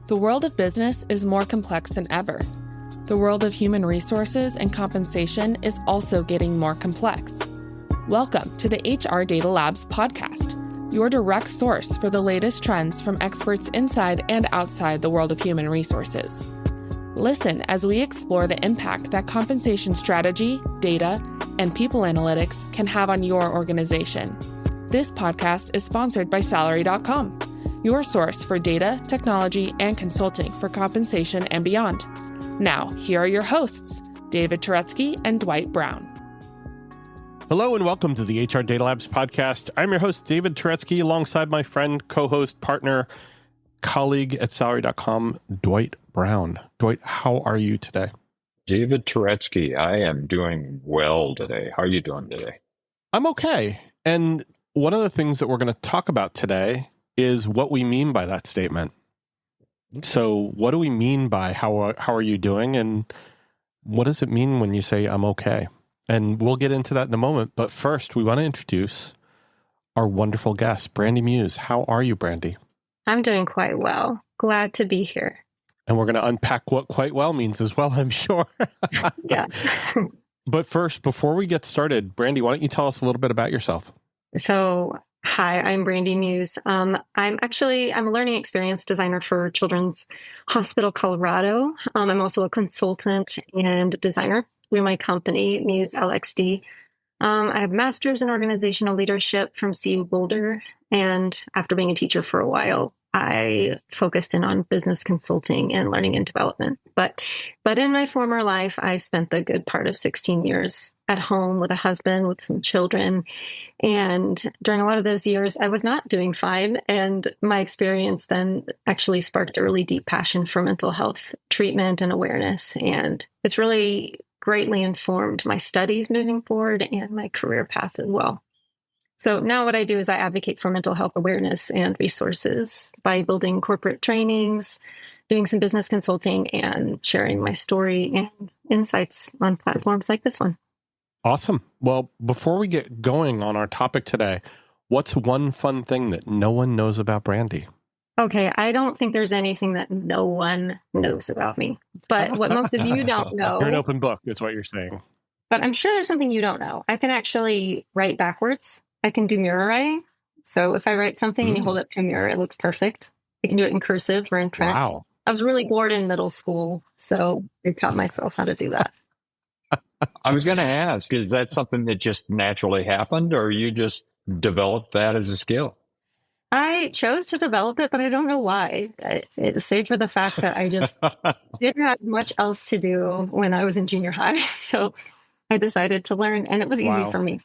The world of business is more complex than ever. The world of human resources and compensation is also getting more complex. Welcome to the HR Data Labs podcast, your direct source for the latest trends from experts inside and outside the world of human resources. Listen as we explore the impact that compensation strategy, data, and people analytics can have on your organization. This podcast is sponsored by Salary.com, your source for data, technology, and consulting for compensation and beyond. Now, here are your hosts, David Turetsky and Dwight Brown. Hello and welcome to the HR Data Labs podcast. I'm your host, David Turetsky, alongside my friend, co-host, partner, colleague at Salary.com, Dwight Brown. Dwight, how are you today? David Turetsky, I am doing well today. How are you doing today? I'm okay. And one of the things that we're going to talk about today is what we mean by that statement. So what do we mean by how are you doing? And what does it mean when you say I'm okay? And we'll get into that in a moment. But first, we want to introduce our wonderful guest, Brandy Muse. How are you, Brandy? I'm doing quite well. Glad to be here. And we're going to unpack what quite well means as well, I'm sure. Yeah. But first, before we get started, Brandy, why don't you tell us a little bit about yourself? So, hi, I'm Brandy Muse. I'm a learning experience designer for Children's Hospital Colorado. I'm also a consultant and designer through my company, Muse LXD. I have a master's in organizational leadership from CU Boulder. And after being a teacher for a while, I focused in on business consulting and learning and development. But in my former life, I spent the good part of 16 years at home with a husband, with some children. And during a lot of those years, I was not doing fine. And my experience then actually sparked a really deep passion for mental health treatment and awareness. And it's really greatly informed my studies moving forward and my career path as well. So now what I do is I advocate for mental health awareness and resources by building corporate trainings, doing some business consulting, and sharing my story and insights on platforms like this one. Awesome. Well, before we get going on our topic today, what's one fun thing that no one knows about Brandy? Okay, I don't think there's anything that no one knows about me. But what most of you don't know... You're an open book, is what you're saying. But I'm sure there's something you don't know. I can actually write backwards. I can do mirror writing. So if I write something and you hold it to a mirror, it looks perfect. I can do it in cursive or in print. Wow. I was really bored in middle school, so I taught myself how to do that. I was going to ask, is that something that just naturally happened, or you just developed that as a skill? I chose to develop it, but I don't know why. Save for the fact that I just didn't have much else to do when I was in junior high. So I decided to learn, and it was easy for me.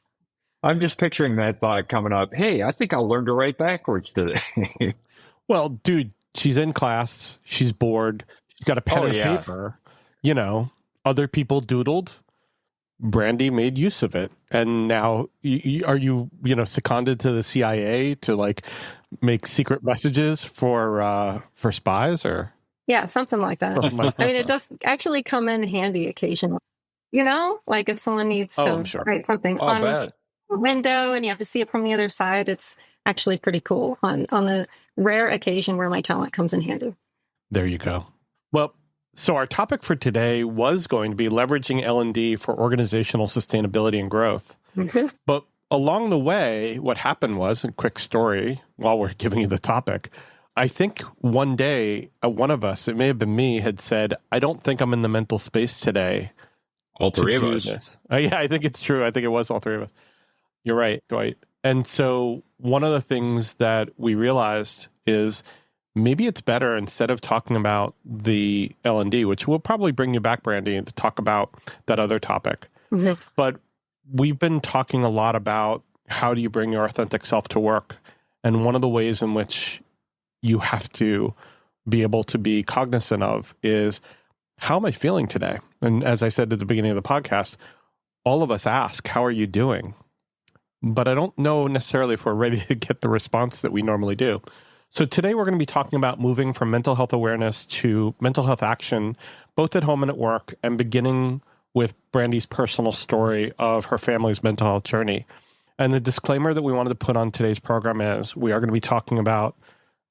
I'm just picturing that thought coming up. Hey, I think I'll learn to write backwards today. Well, dude, she's in class. She's bored. She's got a pen and paper. You know, other people doodled. Brandy made use of it. And now, are you seconded to the CIA to like make secret messages for spies or? Yeah, something like that. I mean, it does actually come in handy occasionally. You know, like if someone needs to write something on a window and you have to see it from the other side, it's actually pretty cool on the rare occasion where my talent comes in handy. There you go. Well, so our topic for today was going to be leveraging L&D for organizational sustainability and growth. Mm-hmm. But along the way, what happened was, a quick story while we're giving you the topic, I think one day, one of us, it may have been me, had said, I don't think I'm in the mental space today. All three of us. Yeah, I think it's true. I think it was all three of us. You're right, Dwight. And so one of the things that we realized is maybe it's better, instead of talking about the L&D, which will probably bring you back, Brandy, to talk about that other topic. Mm-hmm. But we've been talking a lot about how do you bring your authentic self to work. And one of the ways in which you have to be able to be cognizant of is, how am I feeling today? And as I said at the beginning of the podcast, all of us ask, how are you doing? But I don't know necessarily if we're ready to get the response that we normally do. So today we're going to be talking about moving from mental health awareness to mental health action, both at home and at work, and beginning with Brandy's personal story of her family's mental health journey. And the disclaimer that we wanted to put on today's program is we are going to be talking about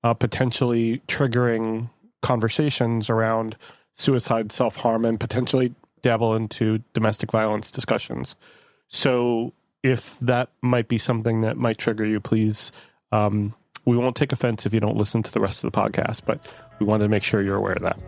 potentially triggering conversations around suicide, self-harm, and potentially dabble into domestic violence discussions. So if that might be something that might trigger you, please, we won't take offense if you don't listen to the rest of the podcast, but we wanted to make sure you're aware of that.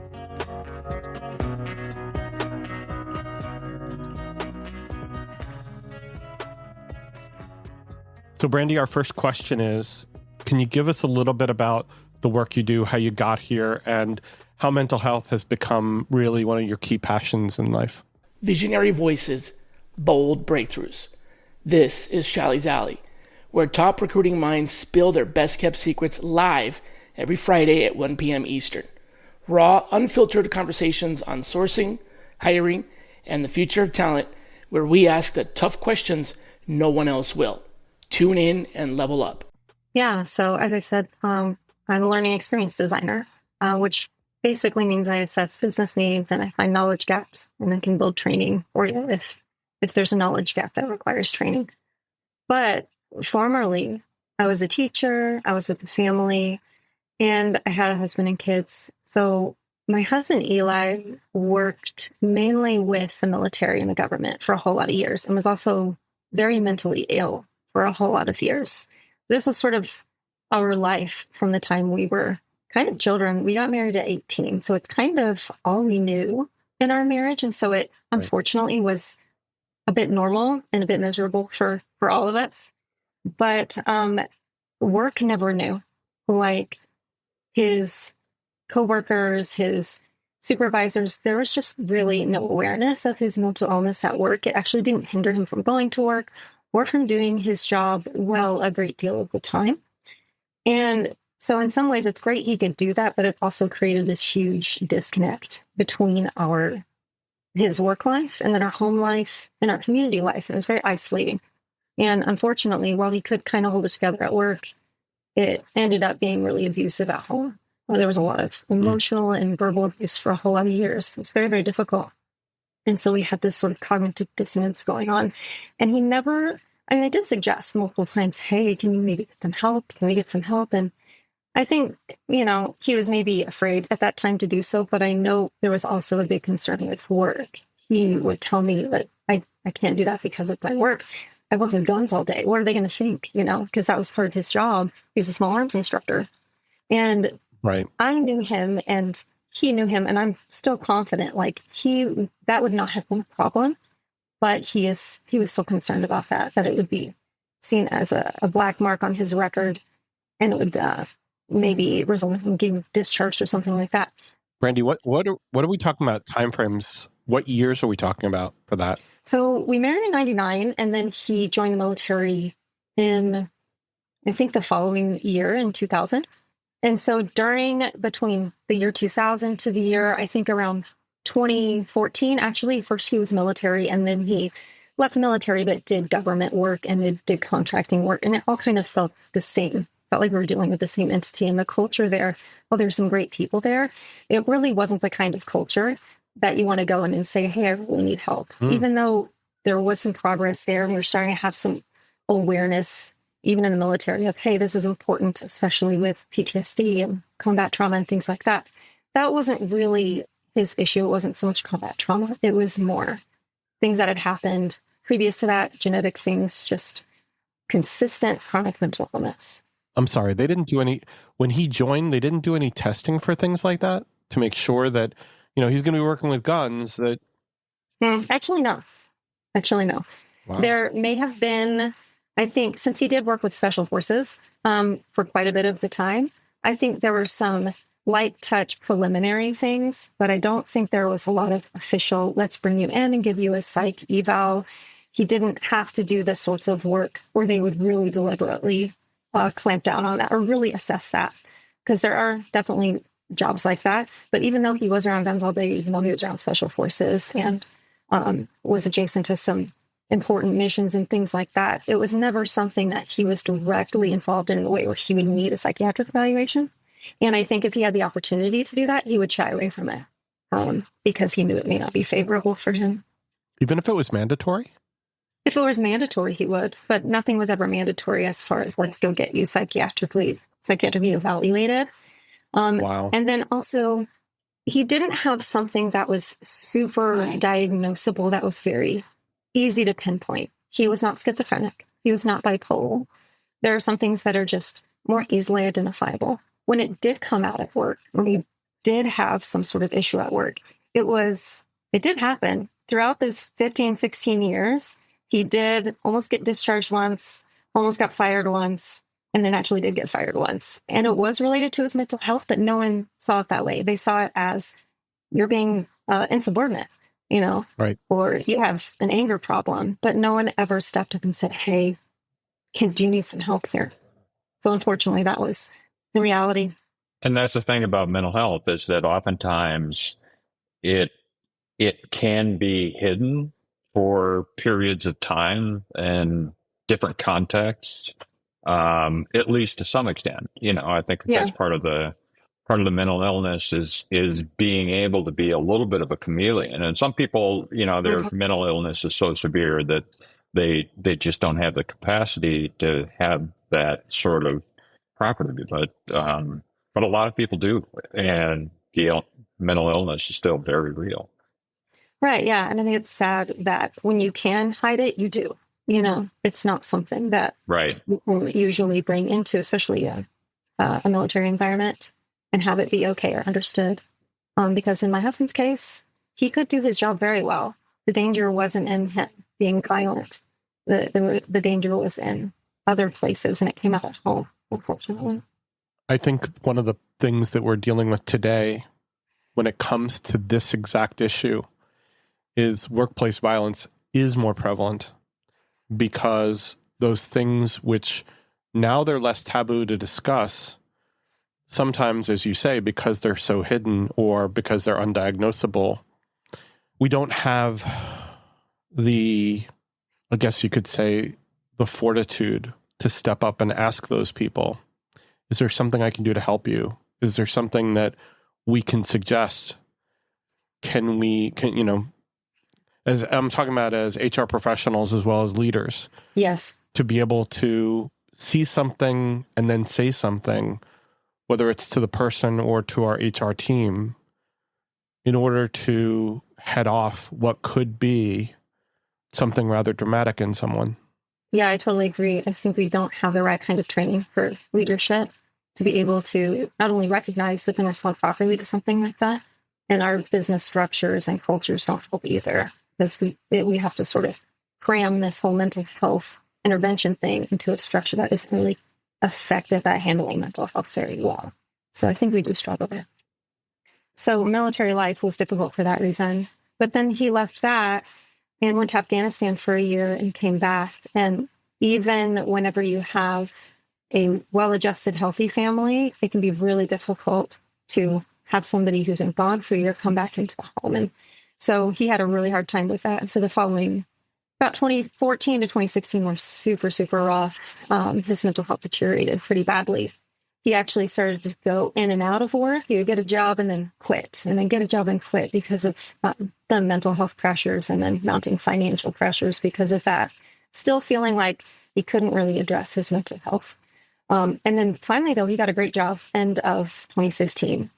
So Brandy, our first question is, can you give us a little bit about the work you do, how you got here, and how mental health has become really one of your key passions in life? Visionary voices, bold breakthroughs. This is Shally's Alley, where top recruiting minds spill their best-kept secrets live every Friday at 1 p.m. Eastern. Raw, unfiltered conversations on sourcing, hiring, and the future of talent, where we ask the tough questions no one else will. Tune in and level up. Yeah. So as I said, I'm a learning experience designer, which basically means I assess business needs and I find knowledge gaps, and I can build training for you if there's a knowledge gap that requires training. But formerly, I was a teacher, I was with the family, and I had a husband and kids. So my husband, Eli, worked mainly with the military and the government for a whole lot of years and was also very mentally ill for a whole lot of years. This was sort of our life from the time we were kind of children. We got married at 18, so it's kind of all we knew in our marriage. And so it unfortunately was a bit normal and a bit miserable for all of us. But work never knew. Like his coworkers, his supervisors, there was just really no awareness of his mental illness at work. It actually didn't hinder him from going to work or from doing his job well a great deal of the time. And so in some ways, it's great he could do that, but it also created this huge disconnect between his work life and then our home life and our community life. And it was very isolating. And unfortunately, while he could kind of hold it together at work, it ended up being really abusive at home. Well, there was a lot of emotional and verbal abuse for a whole lot of years. It's very, very difficult. And so we had this sort of cognitive dissonance going on. And he never, I did suggest multiple times, hey, can you maybe get some help? Can we get some help? And I think, he was maybe afraid at that time to do so, but I know there was also a big concern with work. He would tell me that I can't do that because of my work. I work with guns all day. What are they going to think? Because that was part of his job. He was a small arms instructor. And I knew him and he knew him, and I'm still confident that would not have been a problem, but he was still concerned about that it would be seen as a black mark on his record, and it would maybe result in him getting discharged or something like that. Brandy, what are we talking about timeframes? What years are we talking about for that? So we married in 99, and then he joined the military in, I think, the following year in 2000. And so between the year 2000 to the year, I think around 2014, actually, first he was military, and then he left the military, but did government work and did contracting work. And it all kind of felt the same. Felt like we were dealing with the same entity. And the culture there, well, there's some great people there. It really wasn't the kind of culture that you want to go in and say, hey, I really need help. Even though there was some progress there, and we were starting to have some awareness, even in the military, of, hey, this is important, especially with PTSD and combat trauma and things like that. That wasn't really his issue. It wasn't so much combat trauma. It was more things that had happened previous to that, genetic things, just consistent chronic mental illness. I'm sorry, they didn't do when he joined, they didn't do any testing for things like that to make sure that, he's going to be working with guns that... Actually, no. Wow. There may have been, I think, since he did work with special forces for quite a bit of the time, I think there were some light touch preliminary things, but I don't think there was a lot of official, let's bring you in and give you a psych eval. He didn't have to do the sorts of work where they would really deliberately clamp down on that or really assess that, because there are definitely jobs like that. But even though he was around guns all day, even though he was around special forces and was adjacent to some important missions and things like that, it was never something that he was directly involved in a way where he would need a psychiatric evaluation. And I think if he had the opportunity to do that, he would shy away from it because he knew it may not be favorable for him. Even if it was mandatory? If it was mandatory, he would, but nothing was ever mandatory as far as let's go get you psychiatrically evaluated. Wow. And then also, he didn't have something that was super diagnosable that was very easy to pinpoint. He was not schizophrenic. He was not bipolar. There are some things that are just more easily identifiable. When it did come out at work, when he did have some sort of issue at work, it did happen. Throughout those 15, 16 years, he did almost get discharged once, almost got fired once, and then actually did get fired once. And it was related to his mental health, but no one saw it that way. They saw it as you're being insubordinate, Right. or you have an anger problem, but no one ever stepped up and said, hey, do you need some help here? So unfortunately, that was the reality. And that's the thing about mental health, is that oftentimes it can be hidden for periods of time and different contexts, at least to some extent. I think that's part of the mental illness is being able to be a little bit of a chameleon. And some people, their mental illness is so severe that they just don't have the capacity to have that sort of property. But a lot of people do, and mental illness is still very real. Right. Yeah. And I think it's sad that when you can hide it, you do. It's not something that you will usually bring into, especially a military environment, and have it be okay or understood. Because in my husband's case, he could do his job very well. The danger wasn't in him being violent. The danger was in other places, and it came out at home, unfortunately. I think one of the things that we're dealing with today when it comes to this exact issue is workplace violence is more prevalent, because those things which now they're less taboo to discuss, sometimes, as you say, because they're so hidden or because they're undiagnosable, we don't have I guess you could say, the fortitude to step up and ask those people, is there something I can do to help you? Is there something that we can suggest? As I'm talking about as HR professionals as well as leaders. Yes. To be able to see something and then say something, whether it's to the person or to our HR team, in order to head off what could be something rather dramatic in someone. Yeah, I totally agree. I think we don't have the right kind of training for leadership to be able to not only recognize but then respond properly to something like that. And our business structures and cultures don't help either, because we have to sort of cram this whole mental health intervention thing into a structure that isn't really effective at handling mental health very well. So I think we do struggle there. So military life was difficult for that reason. But then he left that and went to Afghanistan for a year and came back. And even whenever you have a well-adjusted, healthy family, it can be really difficult to have somebody who's been gone for a year come back into the home. And so he had a really hard time with that. And so the following, about 2014 to 2016 were super, super rough. His mental health deteriorated pretty badly. He actually started to go in and out of work. He would get a job and then quit, and then get a job and quit because of the mental health pressures, and then mounting financial pressures because of that. Still feeling like he couldn't really address his mental health. And then finally, though, he got a great job end of 2015.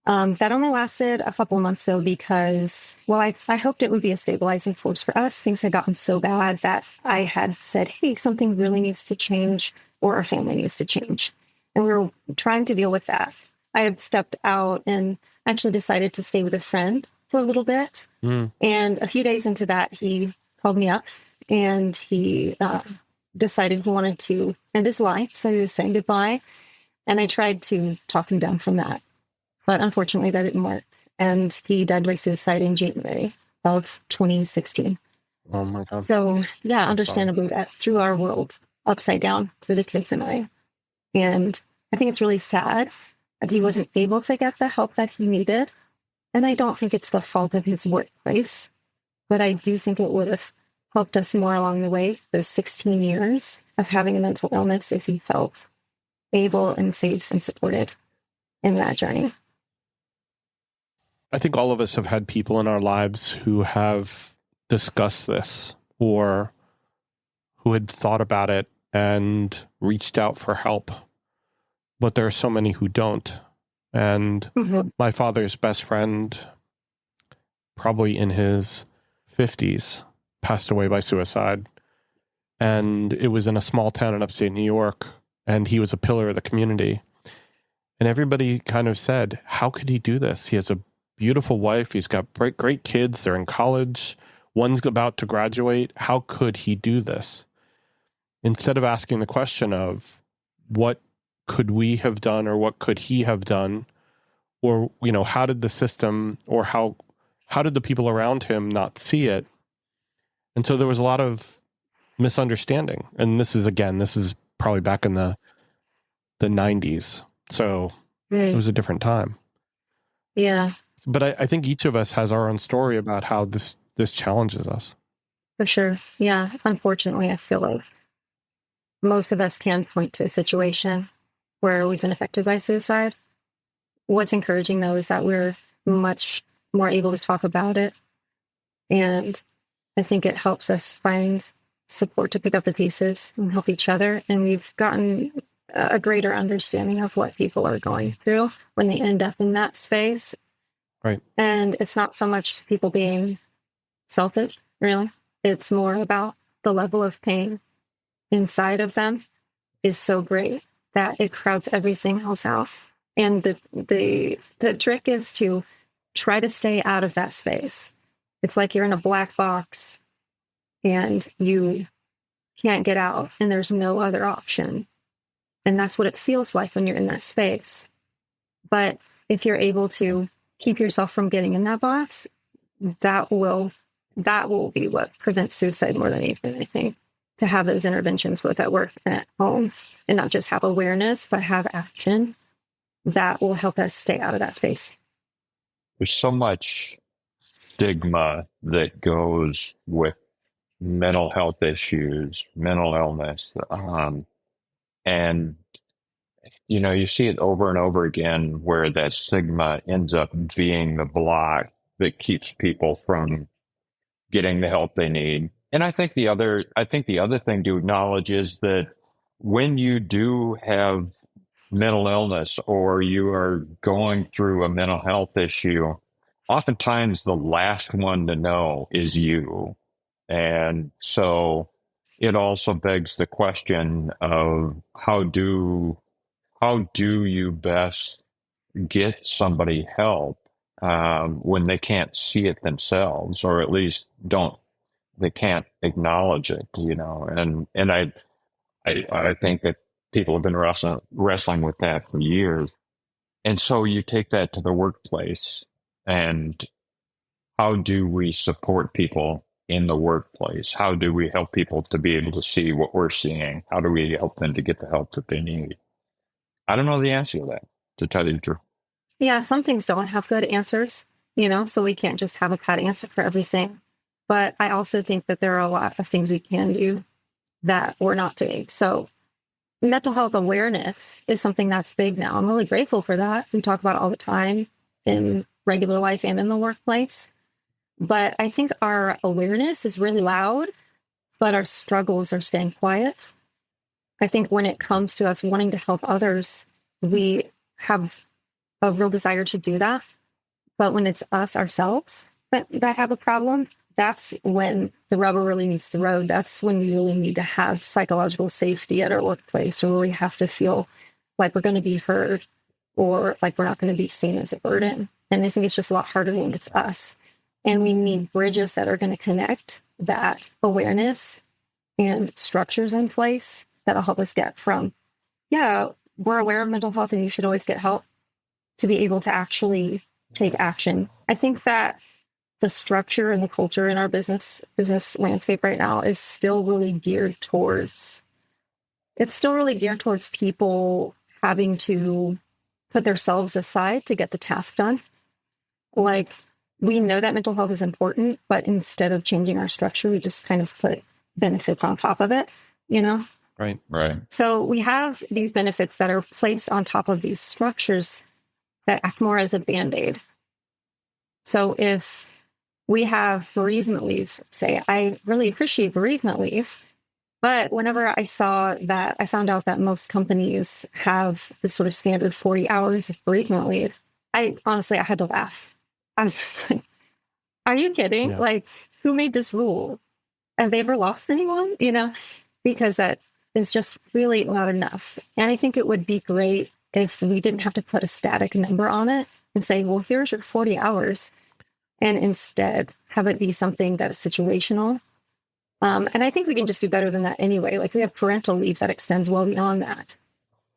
That only lasted a couple of months, though, because, well, I hoped it would be a stabilizing force for us. Things had gotten so bad that I had said, hey, something really needs to change, or our family needs to change. And we were trying to deal with that. I had stepped out and actually decided to stay with a friend for a little bit. And a few days into that, he called me up and he decided he wanted to end his life. So he was saying goodbye. And I tried to talk him down from that. But unfortunately, that didn't work. And he died by suicide in January of 2016. Oh, my God. So, yeah, understandably, that threw our world upside down for the kids and I. And I think it's really sad that he wasn't able to get the help that he needed. And I don't think it's the fault of his workplace, but I do think it would have helped us more along the way, those 16 years of having a mental illness, if he felt able and safe and supported in that journey. I think all of us have had people in our lives who have discussed this, or who had thought about it and reached out for help. But there are so many who don't. And my father's best friend, probably in his 50s, passed away by suicide. And it was in a small town in upstate New York, and he was a pillar of the community. And everybody kind of said, how could he do this? He has a beautiful wife. He's got great kids. They're in college. One's about to graduate. How could he do this? Instead of asking the question of what could we have done, or what could he have done, or, how did the system, or how did the people around him not see it? And so there was a lot of misunderstanding. And this is probably back in the 90s. So it was a different time. Yeah. But I think each of us has our own story about how this challenges us. For sure. Yeah. Unfortunately, I feel like most of us can point to a situation where we've been affected by suicide. What's encouraging, though, is that we're much more able to talk about it. And I think it helps us find support to pick up the pieces and help each other. And we've gotten a greater understanding of what people are going through when they end up in that space. Right. And it's not so much people being selfish, really. It's more about the level of pain inside of them is so great that it crowds everything else out. And the trick is to try to stay out of that space. It's like you're in a black box and you can't get out and there's no other option. And that's what it feels like when you're in that space. But if you're able to keep yourself from getting in that box, that will be what prevents suicide more than anything, I think. To have those interventions both at work and at home, and not just have awareness, but have action, that will help us stay out of that space. There's so much stigma that goes with mental health issues, mental illness. And, you see it over and over again where that stigma ends up being the block that keeps people from getting the help they need. And I think the other thing to acknowledge is that when you do have mental illness or you are going through a mental health issue, oftentimes the last one to know is you. And so it also begs the question of how do you best get somebody help when they can't see it themselves, or at least they can't acknowledge it, and I think that people have been wrestling with that for years. And so you take that to the workplace, and how do we support people in the workplace? How do we help people to be able to see what we're seeing? How do we help them to get the help that they need? I don't know the answer to that, to tell you the truth. Yeah, some things don't have good answers, so we can't just have a pat answer for everything. But I also think that there are a lot of things we can do that we're not doing. So mental health awareness is something that's big now. I'm really grateful for that. We talk about it all the time in regular life and in the workplace. But I think our awareness is really loud, but our struggles are staying quiet. I think when it comes to us wanting to help others, we have a real desire to do that. But when it's us ourselves that have a problem, that's when the rubber really meets the road. That's when we really need to have psychological safety at our workplace, or where we have to feel like we're going to be heard, or like we're not going to be seen as a burden. And I think it's just a lot harder when it's us. And we need bridges that are going to connect that awareness and structures in place that'll help us get from, we're aware of mental health and you should always get help, to be able to actually take action. I think that the structure and the culture in our business landscape right now is still really geared towards people having to put themselves aside to get the task done. Like, we know that mental health is important, but instead of changing our structure, we just kind of put benefits on top of it, Right. So we have these benefits that are placed on top of these structures that act more as a Band-Aid. So if we have bereavement leave, say, I really appreciate bereavement leave, But whenever I found out that most companies have this sort of standard 40 hours of bereavement leave, I had to laugh. I was just like, are you kidding? Yeah. Like, who made this rule? Have they ever lost anyone? Because that is just really not enough. And I think it would be great if we didn't have to put a static number on it and say, well, here's your 40 hours. And instead have it be something that is situational. And I think we can just do better than that anyway. Like, we have parental leave that extends well beyond that.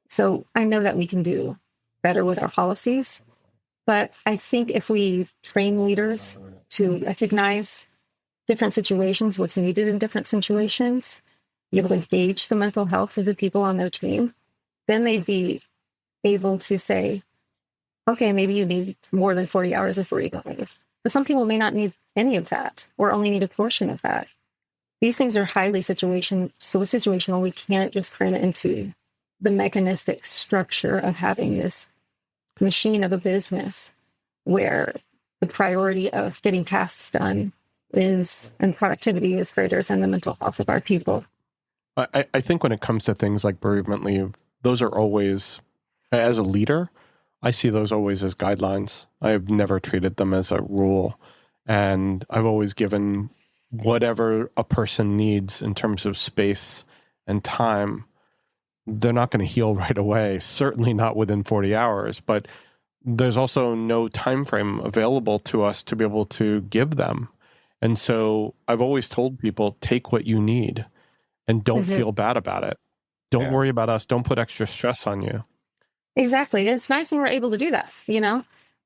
So I know that we can do better with our policies. But I think if we train leaders to recognize different situations, what's needed in different situations, be able to gauge the mental health of the people on their team, then they'd be able to say, okay, maybe you need more than 40 hours of bereavement leave. But some people may not need any of that or only need a portion of that. These things are highly situational. We can't just cram it into the mechanistic structure of having this machine of a business where the priority of getting tasks done and productivity is greater than the mental health of our people. I think when it comes to things like bereavement leave, those are always, as a leader, I see those always as guidelines. I've never treated them as a rule. And I've always given whatever a person needs in terms of space and time. They're not going to heal right away, certainly not within 40 hours, but there's also no time frame available to us to be able to give them. And so I've always told people, take what you need and don't feel bad about it. Don't worry about us. Don't put extra stress on you. Exactly. It's nice when we're able to do that,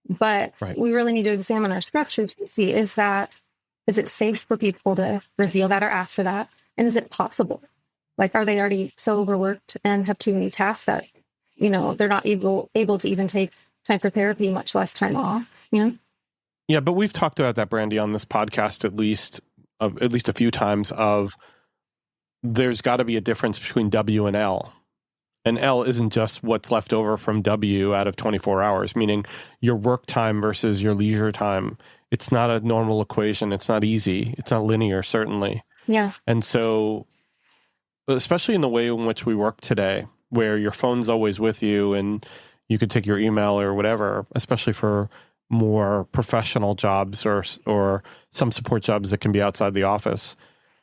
but we really need to examine our structures to see, is it safe for people to reveal that or ask for that? And is it possible? Like, are they already so overworked and have too many tasks that, they're not able to even take time for therapy, much less time off, Yeah, but we've talked about that, Brandy, on this podcast at least a few times of there's got to be a difference between W and L. And L isn't just what's left over from W out of 24 hours, meaning your work time versus your leisure time. It's not a normal equation. It's not easy. It's not linear, certainly. Yeah. And so, especially in the way in which we work today, where your phone's always with you and you could take your email or whatever, especially for more professional jobs or some support jobs that can be outside the office,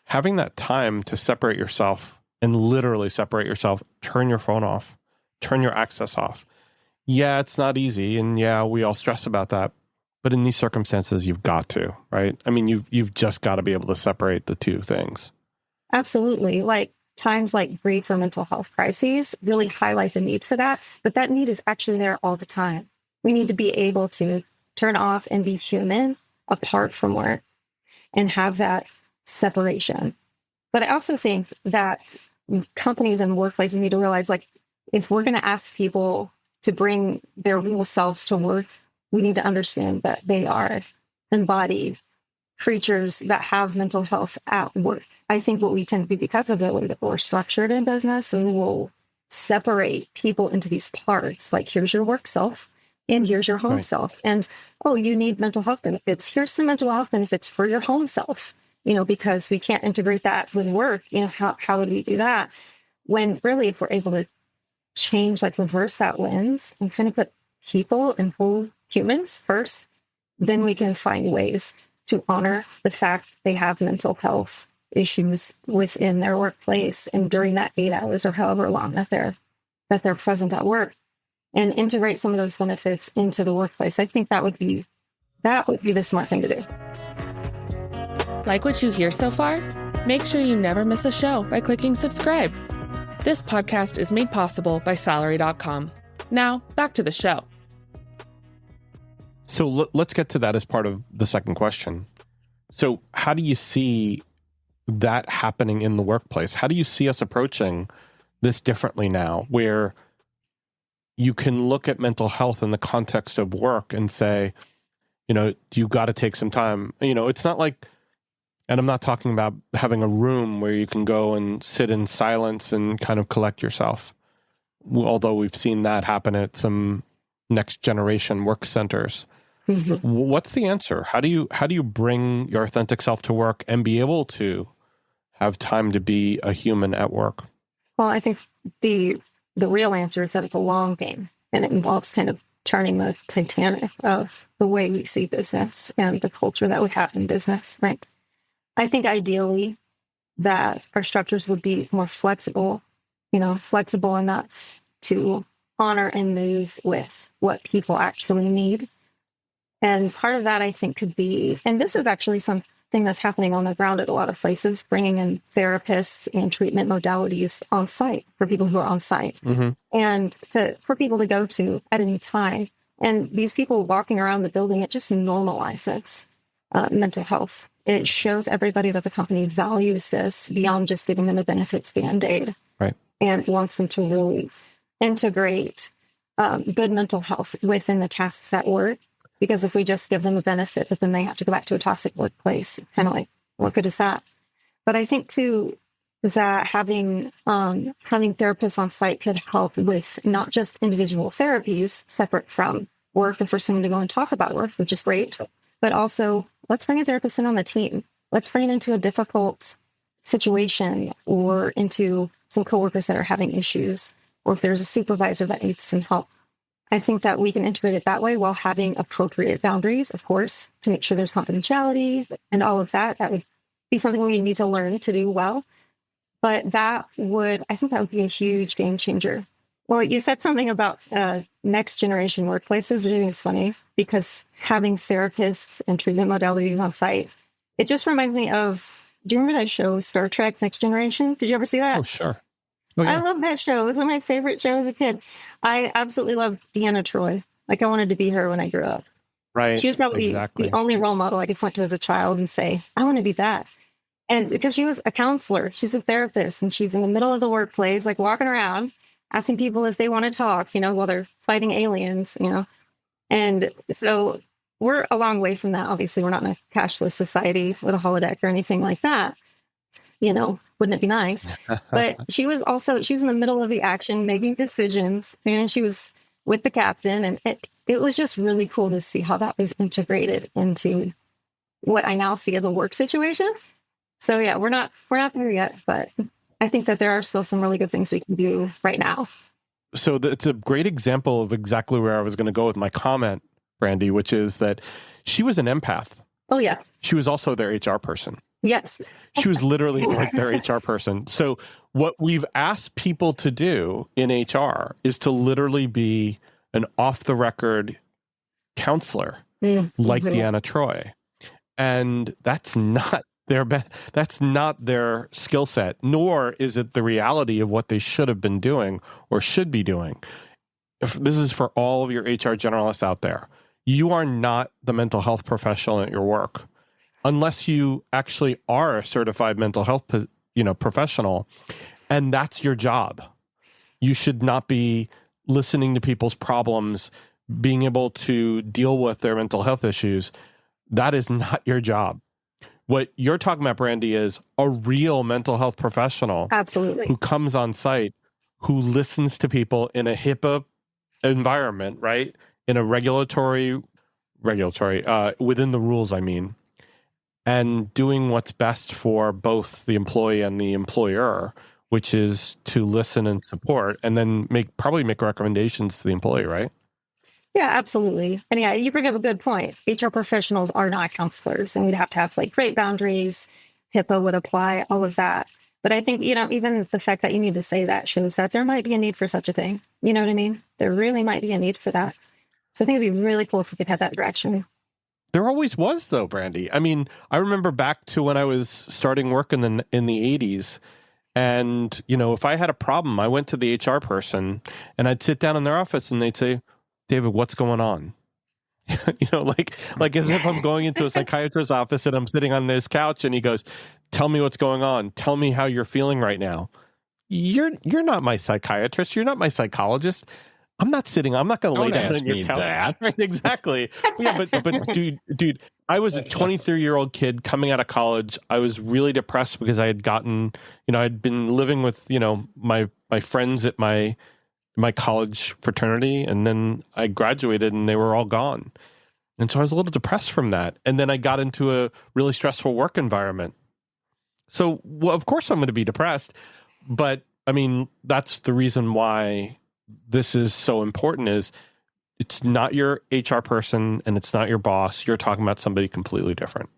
having that time to separate yourself and literally separate yourself, turn your phone off, turn your access off. Yeah, it's not easy. And yeah, we all stress about that. But in these circumstances, you've got to, right? I mean, you've just got to be able to separate the two things. Absolutely. Like, times like grief or mental health crises really highlight the need for that. But that need is actually there all the time. We need to be able to turn off and be human apart from work and have that separation. But I also think that companies and workplaces need to realize, like, if we're going to ask people to bring their real selves to work, we need to understand that they are embodied creatures that have mental health at work. I think what we tend to be, because of the way that we're structured in business, is we'll separate people into these parts. Like, here's your work self and here's your home self. And, oh, you need mental health benefits. Here's some mental health benefits for your home self, because we can't integrate that with work. How would we do that? When really, if we're able to change, like, reverse that lens and kind of put people and whole humans first, then we can find ways to honor the fact they have mental health issues within their workplace and during that 8 hours or however long that they're present at work, and integrate some of those benefits into the workplace. I think that would be the smart thing to do. Like what you hear so far? Make sure you never miss a show by clicking subscribe. This podcast is made possible by Salary.com. Now, back to the show. So let's get to that as part of the second question. So how do you see that happening in the workplace? How do you see us approaching this differently now, where you can look at mental health in the context of work and say, you got to take some time. It's not like, and I'm not talking about having a room where you can go and sit in silence and kind of collect yourself, although we've seen that happen at some next generation work centers. What's the answer? How do you bring your authentic self to work and be able to have time to be a human at work? Well, I think the real answer is that it's a long game, and it involves kind of turning the Titanic of the way we see business and the culture that we have in business, right? I think ideally that our structures would be more flexible, flexible enough to honor and move with what people actually need. And part of that, I think, could be, and this is actually something that's happening on the ground at a lot of places, bringing in therapists and treatment modalities on site for people who are on site, and for people to go to at any time. And these people walking around the building, it just normalizes mental health. It shows everybody that the company values this beyond just giving them a benefits Band-Aid, right? And wants them to really integrate good mental health within the tasks at work. Because if we just give them a benefit, but then they have to go back to a toxic workplace, it's kind of like, what good is that? But I think too that having therapists on site could help with not just individual therapies separate from work and for someone to go and talk about work, which is great, but also let's bring a therapist in on the team. Let's bring it into a difficult situation or into some coworkers that are having issues, or if there's a supervisor that needs some help. I think that we can integrate it that way while having appropriate boundaries, of course, to make sure there's confidentiality and all of that. That would be something we need to learn to do well. But I think that would be a huge game changer. Well, you said something about next generation workplaces, which I think is funny, because having therapists and treatment modalities on site, it just reminds me of, do you remember that show, Star Trek Next Generation? Did you ever see that? Oh, sure. Oh, yeah. I love that show. It was one of my favorite shows as a kid. I absolutely loved Deanna Troi. Like, I wanted to be her when I grew up. Right. She was probably the only role model I could point to as a child and say, I want to be that. And because she was a counselor, she's a therapist, and she's in the middle of the workplace, like walking around, asking people if they want to talk, while they're fighting aliens, And so we're a long way from that. Obviously, we're not in a cashless society with a holodeck or anything like that. Wouldn't it be nice? But she was in the middle of the action, making decisions, and she was with the captain. And it was just really cool to see how that was integrated into what I now see as a work situation. So yeah, we're not there yet, but I think that there are still some really good things we can do right now. So it's a great example of exactly where I was going to go with my comment, Brandy, which is that she was an empath. Oh, yes. She was also their HR person. Yes. She was literally like their HR person. So what we've asked people to do in HR is to literally be an off-the-record counselor like Deanna Troi. And that's not their skill set, nor is it the reality of what they should have been doing or should be doing. This is for all of your HR generalists out there. You are not the mental health professional at your work. Unless you actually are a certified mental health, professional, and that's your job. You should not be listening to people's problems, being able to deal with their mental health issues. That is not your job. What you're talking about, Brandy, is a real mental health professional. Absolutely. Who comes on site, who listens to people in a HIPAA environment, right? In a regulatory, within the rules, I mean. And doing what's best for both the employee and the employer, which is to listen and support, and then probably make recommendations to the employee, right? Yeah, absolutely. And yeah, you bring up a good point. HR professionals are not counselors, and we'd have to have great boundaries. HIPAA would apply, all of that. But I think, even the fact that you need to say that shows that there might be a need for such a thing. You know what I mean? There really might be a need for that. So I think it'd be really cool if we could have that direction. There always was, though, Brandy. I mean, I remember back to when I was starting work in the 80s. And, if I had a problem, I went to the HR person and I'd sit down in their office and they'd say, David, what's going on? Like as if I'm going into a psychiatrist's office and I'm sitting on this couch and he goes, tell me what's going on. Tell me how you're feeling right now. You're not my psychiatrist. You're not my psychologist. I'm not going to lay down on your couch. That. Right, exactly. Yeah, but dude, I was a 23-year-old kid coming out of college. I was really depressed because I had gotten, I'd been living with, my friends at my college fraternity, and then I graduated and they were all gone. And so I was a little depressed from that. And then I got into a really stressful work environment. So, well, of course I'm going to be depressed, but I mean, that's the reason why this is so important is it's not your HR person and it's not your boss. You're talking about somebody completely different.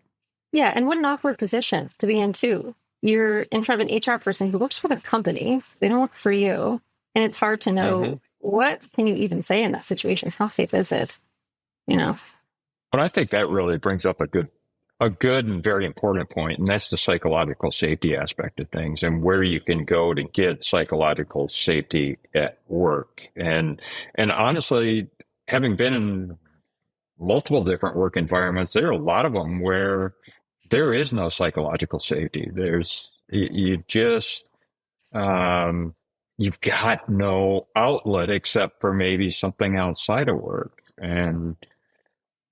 Yeah. And what an awkward position to be in too. You're in front of an HR person who works for the company. They don't work for you. And it's hard to know what can you even say in that situation? How safe is it? You know? But I think that really brings up a good and very important point, and that's the psychological safety aspect of things and where you can go to get psychological safety at work. And honestly, having been in multiple different work environments, there are a lot of them where there is no psychological safety. You just, you've got no outlet except for maybe something outside of work.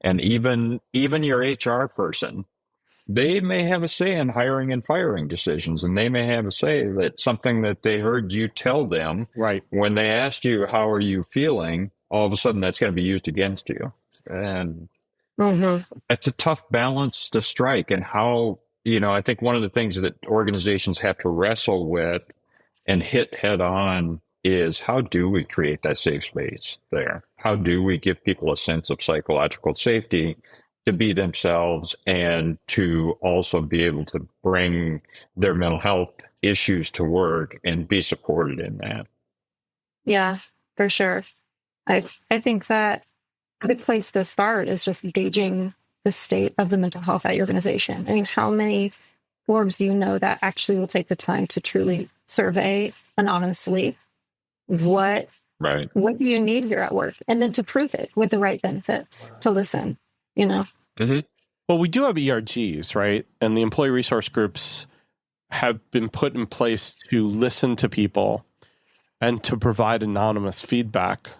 And even your HR person, they may have a say in hiring and firing decisions, and they may have a say that something that they heard you tell them right when they asked you, how are you feeling? All of a sudden that's going to be used against you. And it's a tough balance to strike. And how, I think one of the things that organizations have to wrestle with and hit head on is how do we create that safe space there? How do we give people a sense of psychological safety to be themselves and to also be able to bring their mental health issues to work and be supported in that? Yeah, for sure. I think that a good place to start is just gauging the state of the mental health at your organization. I mean, how many orgs do you know that actually will take the time to truly survey anonymously what do you need here at work, and then to prove it with the right benefits, to listen, Well, we do have ERGs, right? And the employee resource groups have been put in place to listen to people and to provide anonymous feedback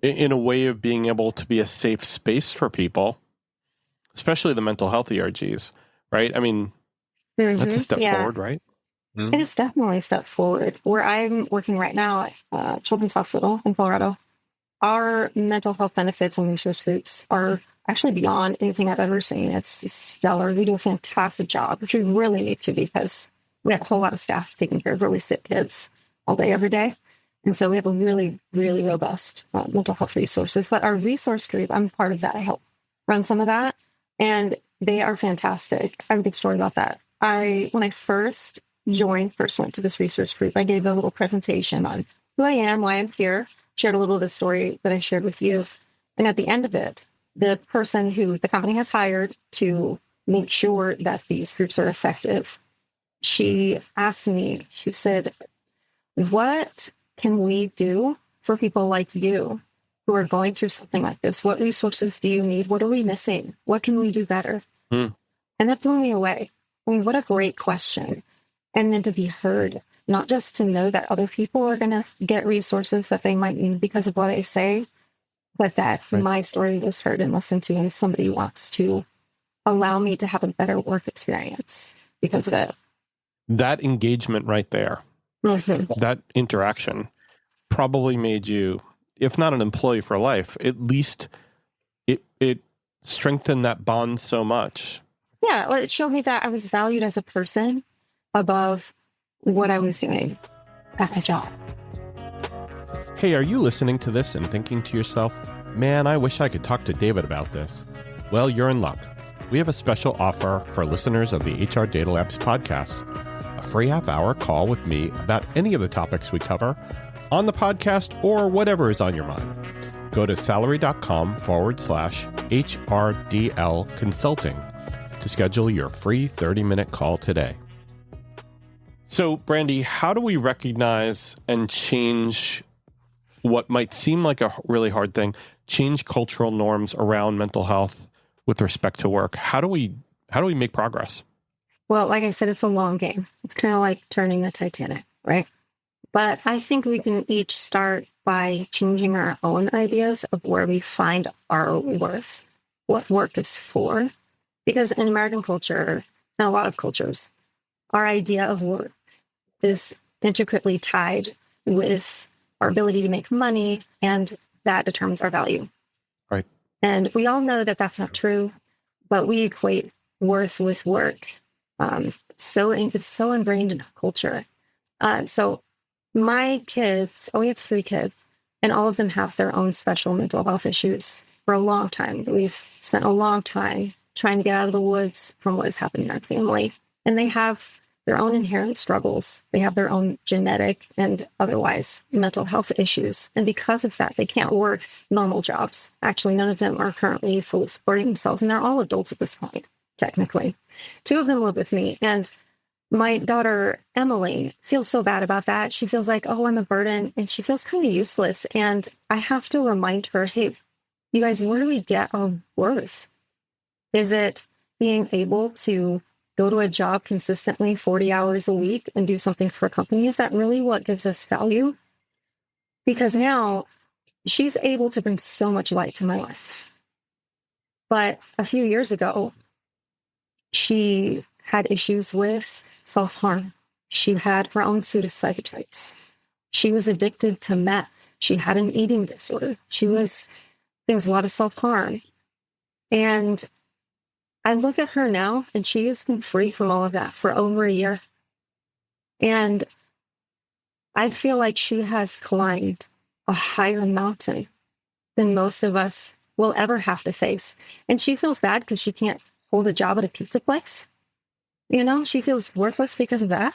in a way of being able to be a safe space for people, especially the mental health ERGs, right? I mean, that's a step forward, right? It is definitely a step forward. Where I'm working right now at Children's Hospital in Colorado, our mental health benefits and resource groups are actually beyond anything I've ever seen. It's stellar. We do a fantastic job, which we really need to, because we have a whole lot of staff taking care of really sick kids all day, every day. And so we have a really, really robust mental health resources. But our resource group, I'm part of that. I help run some of that. And they are fantastic. I have a good story about that. When I first went to this resource group, I gave a little presentation on who I am, why I'm here, shared a little of the story that I shared with you. And at the end of it, the person who the company has hired to make sure that these groups are effective, she asked me, she said, what can we do for people like you who are going through something like this? What resources do you need? What are we missing? What can we do better? And that blew me away. I mean, what a great question. And then to be heard, not just to know that other people are going to get resources that they might need because of what I say, but that my story was heard and listened to, and somebody wants to allow me to have a better work experience because of it. That engagement right there, that interaction probably made you, if not an employee for life, at least it strengthened that bond so much. Yeah, well, it showed me that I was valued as a person above what I was doing at my job. Hey, are you listening to this and thinking to yourself, man, I wish I could talk to David about this? Well, you're in luck. We have a special offer for listeners of the HR Data Labs podcast. A free half-hour call with me about any of the topics we cover on the podcast or whatever is on your mind. Go to salary.com/HRDL consulting to schedule your free 30-minute call today. So, Brandy, how do we recognize and change what might seem like a really hard thing, change cultural norms around mental health with respect to work? How do we make progress? Well, like I said, it's a long game. It's kind of like turning the Titanic, right? But I think we can each start by changing our own ideas of where we find our worth, what work is for. Because in American culture, and a lot of cultures, our idea of work is intricately tied with our ability to make money, and that determines our value. Right. And we all know that that's not true, but we equate worth with work. It's so ingrained in our culture. So my kids, we have 3 kids, and all of them have their own special mental health issues for a long time. We've spent a long time trying to get out of the woods from what is happening in our family. And they have their own inherent struggles. They have their own genetic and otherwise mental health issues. And because of that, they can't work normal jobs. Actually, none of them are currently fully supporting themselves, and they're all adults at this point, technically. 2 of them live with me, and my daughter, Emily, feels so bad about that. She feels like, oh, I'm a burden, and she feels kind of useless. And I have to remind her, hey, you guys, where do we get our worth? Is it being able to go to a job consistently 40 hours a week and do something for a company? Is that really what gives us value? Because now she's able to bring so much light to my life. But a few years ago, she had issues with self-harm. She had her own pseudopsychotics. She was addicted to meth. She had an eating disorder. There was a lot of self-harm. And I look at her now, and she has been free from all of that for over a year. And I feel like she has climbed a higher mountain than most of us will ever have to face. And she feels bad because she can't hold a job at a pizza place. You know, she feels worthless because of that.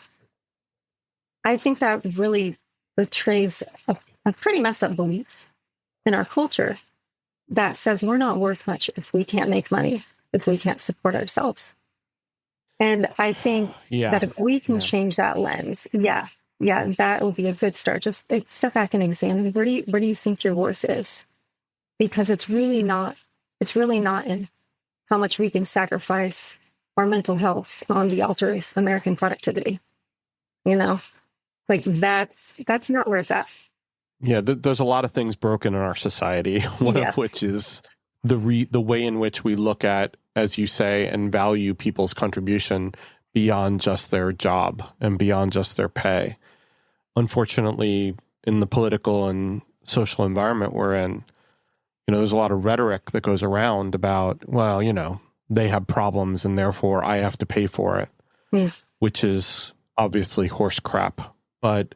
I think that really betrays a pretty messed up belief in our culture that says we're not worth much if we can't make money, if we can't support ourselves. And I think that if we can change that lens, that will be a good start. Just step back and examine where do you think your worth is? Because it's really not in how much we can sacrifice our mental health on the altar of American productivity. You know, like that's not where it's at. Yeah, there's a lot of things broken in our society, one of which is the way in which we look at, as you say, and value people's contribution beyond just their job and beyond just their pay. Unfortunately, in the political and social environment we're in, there's a lot of rhetoric that goes around about, well, they have problems and therefore I have to pay for it, which is obviously horse crap. But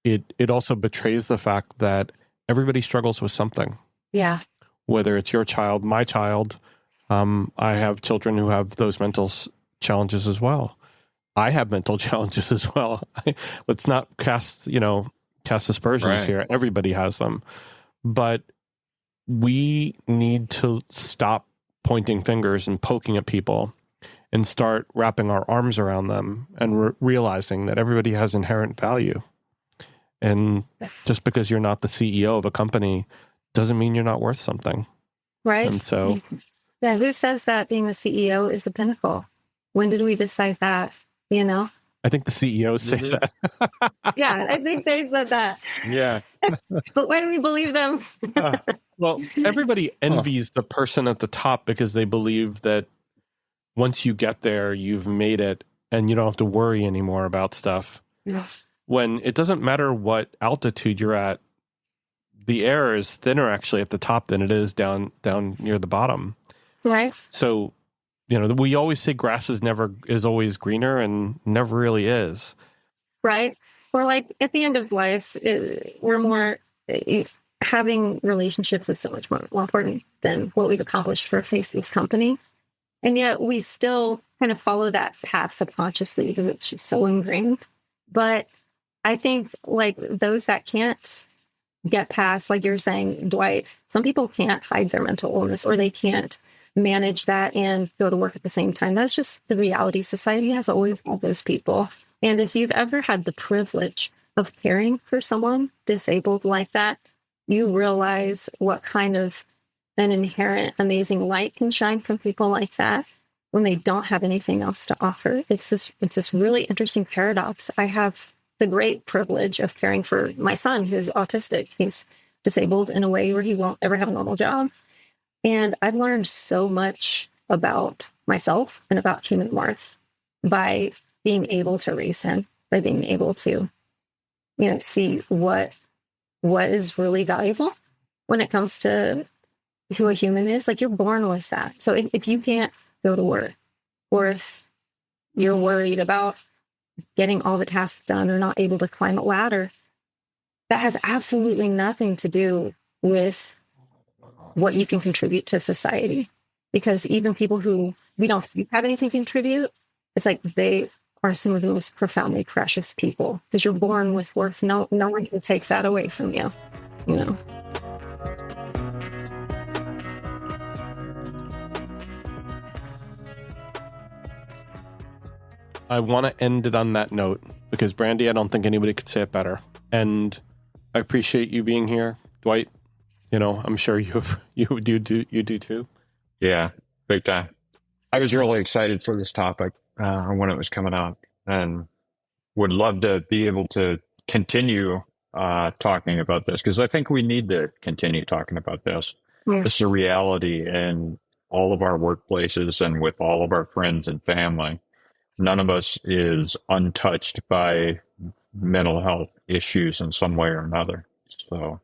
it also betrays the fact that everybody struggles with something. Yeah. Whether it's your child, my child, I have children who have those mental challenges as well. I have mental challenges as well. Let's not cast aspersions here. Everybody has them. But we need to stop pointing fingers and poking at people and start wrapping our arms around them and realizing that everybody has inherent value. And just because you're not the CEO of a company doesn't mean you're not worth something. Right. And so, yeah, who says that being the CEO is the pinnacle? When did we decide that? I think the CEOs say that. Yeah, I think they said that. Yeah. But why do we believe them? Well, everybody envies the person at the top because they believe that once you get there, you've made it and you don't have to worry anymore about stuff. Yeah. When it doesn't matter what altitude you're at, the air is thinner actually at the top than it is down near the bottom. Right. So, we always say grass is always greener, and never really is. Right. Or like at the end of life, we're more having relationships is so much more important than what we've accomplished for a faceless company. And yet we still kind of follow that path subconsciously because it's just so ingrained. But I think like those that can't get past, like you're saying, Dwight, some people can't hide their mental illness or they can't manage that and go to work at the same time. That's just the reality. Society has always had those people. And if you've ever had the privilege of caring for someone disabled like that, you realize what kind of an inherent amazing light can shine from people like that when they don't have anything else to offer. It's this really interesting paradox. I have the great privilege of caring for my son who's autistic. He's disabled in a way where he won't ever have a normal job. And I've learned so much about myself and about human worth by being able to raise him, by being able to, see what is really valuable when it comes to who a human is. Like you're born with that. So if you can't go to work, or if you're worried about getting all the tasks done or not able to climb a ladder, that has absolutely nothing to do with what you can contribute to society. Because even people who we don't think have anything to contribute, it's like they are some of the most profoundly precious people, because you're born with worth. No one can take that away from you, you know. I want to end it on that note because, Brandy, I don't think anybody could say it better. And I appreciate you being here, Dwight. You know, I'm sure you do too. Yeah, big time. I was really excited for this topic when it was coming up, and would love to be able to continue talking about this, because I think we need to continue talking about this. Yeah. It's a reality in all of our workplaces and with all of our friends and family. None of us is untouched by mental health issues in some way or another. So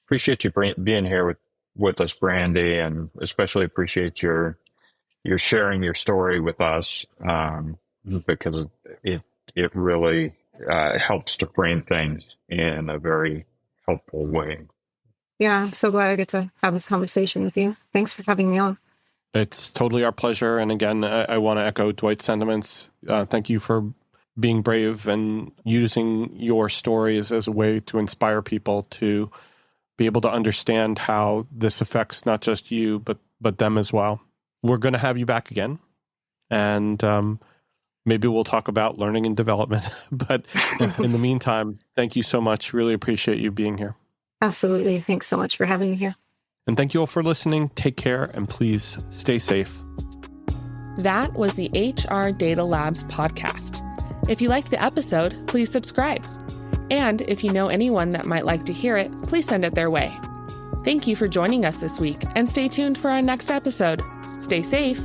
appreciate you being here with us, Brandy, and especially appreciate your sharing your story with us, because it really helps to frame things in a very helpful way. Yeah, I'm so glad I get to have this conversation with you. Thanks for having me on. It's totally our pleasure. And again, I want to echo Dwight's sentiments. Thank you for being brave and using your stories as a way to inspire people to be able to understand how this affects not just you, but them as well. We're going to have you back again. And maybe we'll talk about learning and development. But in the meantime, thank you so much. Really appreciate you being here. Absolutely. Thanks so much for having me here. And thank you all for listening. Take care and please stay safe. That was the HR Data Labs podcast. If you liked the episode, please subscribe. And if you know anyone that might like to hear it, please send it their way. Thank you for joining us this week, and stay tuned for our next episode. Stay safe.